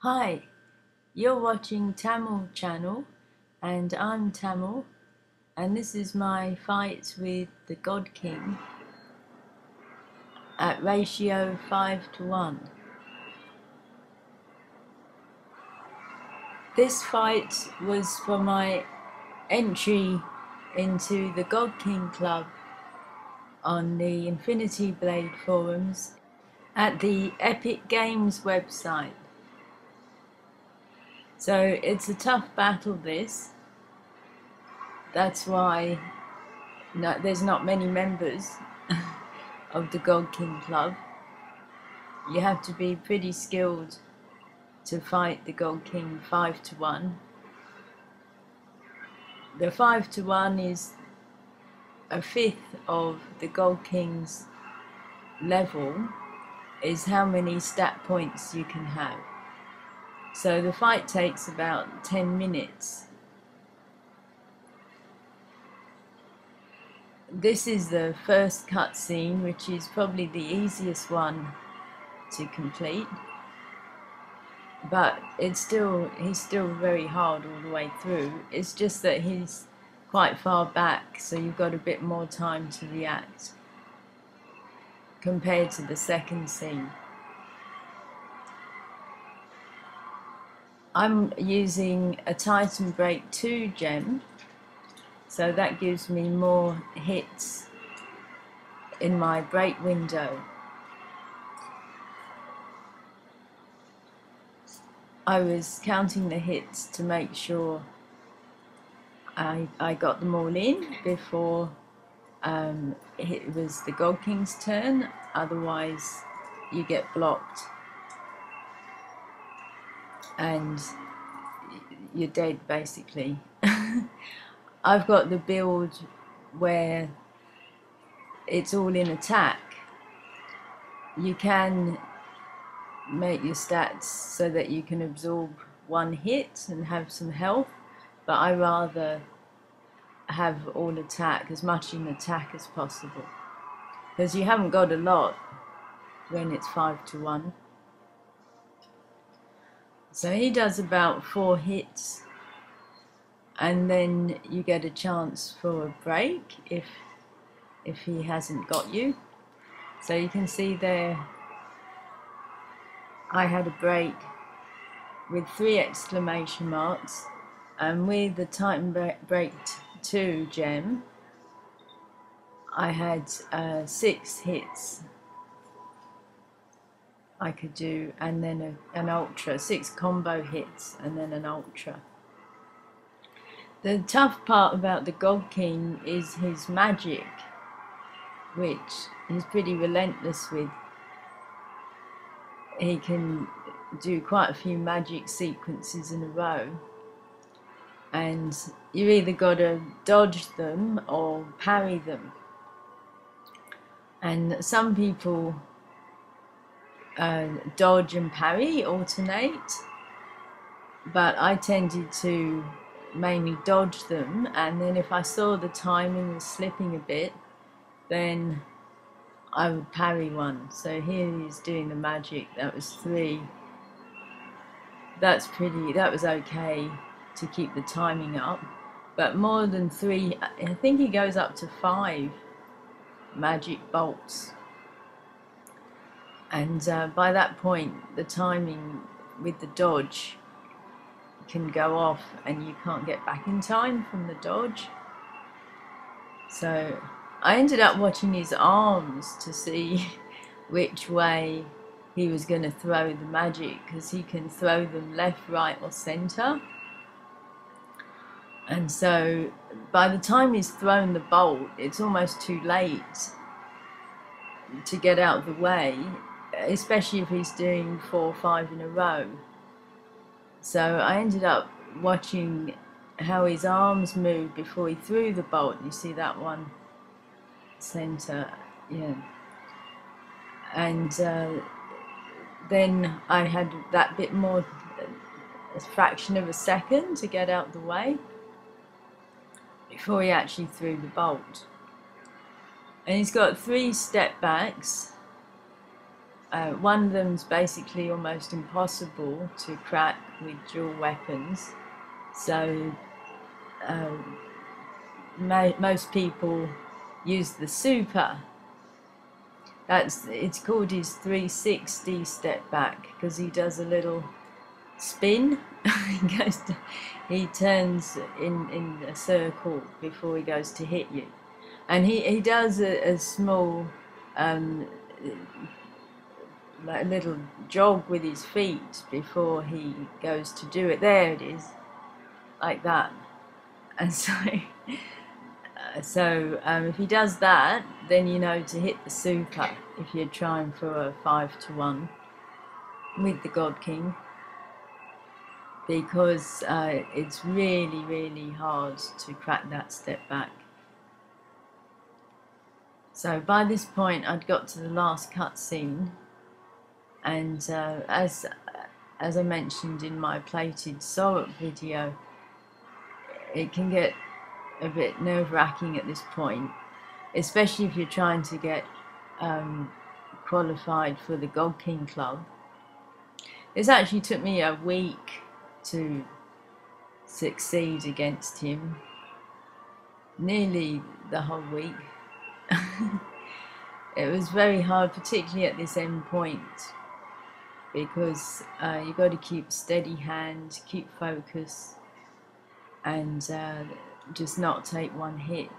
Hi, you're watching Tamil channel and I'm Tamil and this is my fight with the God King at ratio 5-1. This fight was for my entry into the God King Club on the Infinity Blade forums at the Epic Games website. So it's a tough battle this. That's why there's not many members of the God King Club. You have to be pretty skilled to fight the God King 5-1. The 5-1 is a fifth of the God King's level, is how many stat points you can have. So the fight takes about 10 minutes. This is the first cutscene, which is probably the easiest one to complete, but he's still very hard all the way through. It's just that he's quite far back, so you've got a bit more time to react compared to the second scene. I'm using a Titan Break 2 gem, so that gives me more hits in my break window. I was counting the hits to make sure I got them all in before it was the God King's turn, otherwise you get blocked and you're dead basically. I've got the build where it's all in attack. You can make your stats so that you can absorb one hit and have some health, but I rather have all attack, as much in attack as possible, because you haven't got a lot when it's 5-1. So he does about 4 hits and then you get a chance for a break if he hasn't got you. So you can see there I had a break with 3 exclamation marks, and with the Titan Break 2 gem I had 6 hits I could do, and then an ultra, 6 combo hits and then an ultra. The tough part about the God King is his magic, which he's pretty relentless with. He can do quite a few magic sequences in a row, and you either got to dodge them or parry them. And some people dodge and parry, alternate, but I tended to mainly dodge them, and then if I saw the timing was slipping a bit, then I would parry one. So here he's doing the magic. That was 3. That was okay to keep the timing up, but more than 3, I think he goes up to 5 magic bolts, and by that point the timing with the dodge can go off and you can't get back in time from the dodge. So I ended up watching his arms to see which way he was going to throw the magic, because he can throw them left, right or center. And so by the time he's thrown the bolt, it's almost too late to get out of the way, especially if he's doing 4 or 5 in a row. So I ended up watching how his arms moved before he threw the bolt. You see that one center, yeah. And then I had that bit more, a fraction of a second to get out the way before he actually threw the bolt. And he's got 3 step backs, One of them's basically almost impossible to crack with dual weapons, so most people use the super. It's called his 360 step back because he does a little spin. He turns in a circle before he goes to hit you, and he does a small like a little jog with his feet before he goes to do it. There it is, like that. And so if he does that, then you know to hit the super if you're trying for a 5-to-1 with the God King, because it's really, really hard to crack that step back. So by this point I'd got to the last cutscene, and as I mentioned in my plated Sorok video, it can get a bit nerve-wracking at this point, especially if you're trying to get qualified for the God King Club. This actually took me a week to succeed against him, nearly the whole week. It was very hard, particularly at this end point, because you've got to keep steady hand, keep focus, and just not take one hit,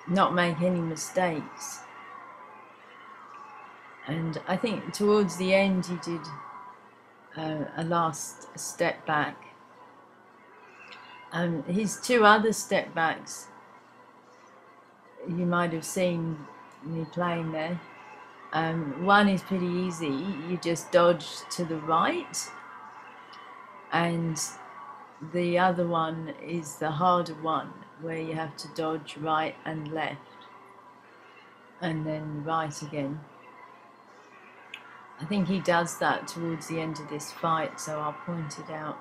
not make any mistakes. And I think towards the end he did a last step back. His two other step backs, you might have seen me playing there. One is pretty easy, you just dodge to the right, and the other one is the harder one, where you have to dodge right and left, and then right again. I think he does that towards the end of this fight, so I'll point it out.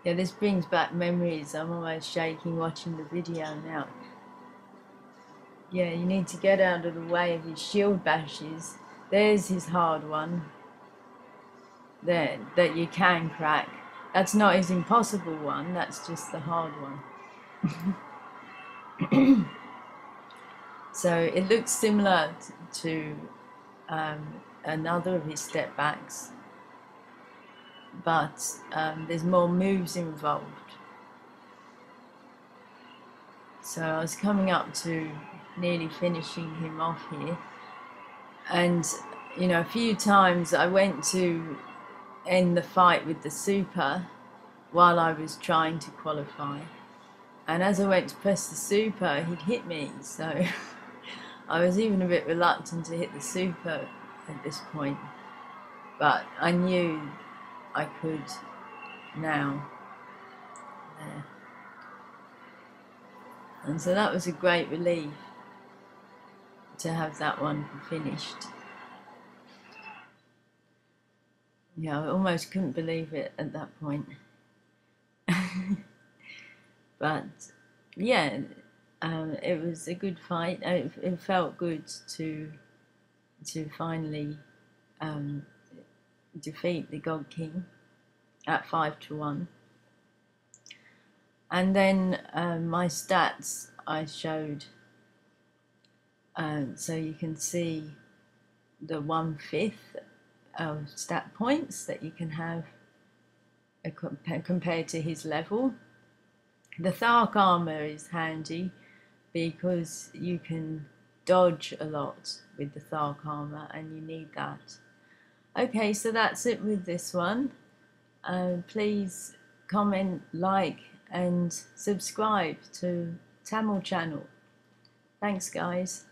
Yeah, this brings back memories. I'm almost shaking watching the video now. Yeah, you need to get out of the way of his shield bashes. There's his hard one. There, that you can crack. That's not his impossible one, that's just the hard one. So it looks similar to another of his step backs, but there's more moves involved. So I was coming up to nearly finishing him off here, and you know, a few times I went to end the fight with the super while I was trying to qualify, and as I went to press the super, he'd hit me, so I was even a bit reluctant to hit the super at this point, but I knew I could now. There. And so that was a great relief to have that one finished. Yeah, I almost couldn't believe it at that point. But yeah, it was a good fight. It felt good to finally defeat the God King at 5-to-1. And then my stats I showed, so you can see the 1/5 of stat points that you can have compared to his level. The Thark armor is handy because you can dodge a lot with the Thark armor, and you need that. Okay, so that's it with this one. Please comment, like, and subscribe to Tamil channel. Thanks, guys.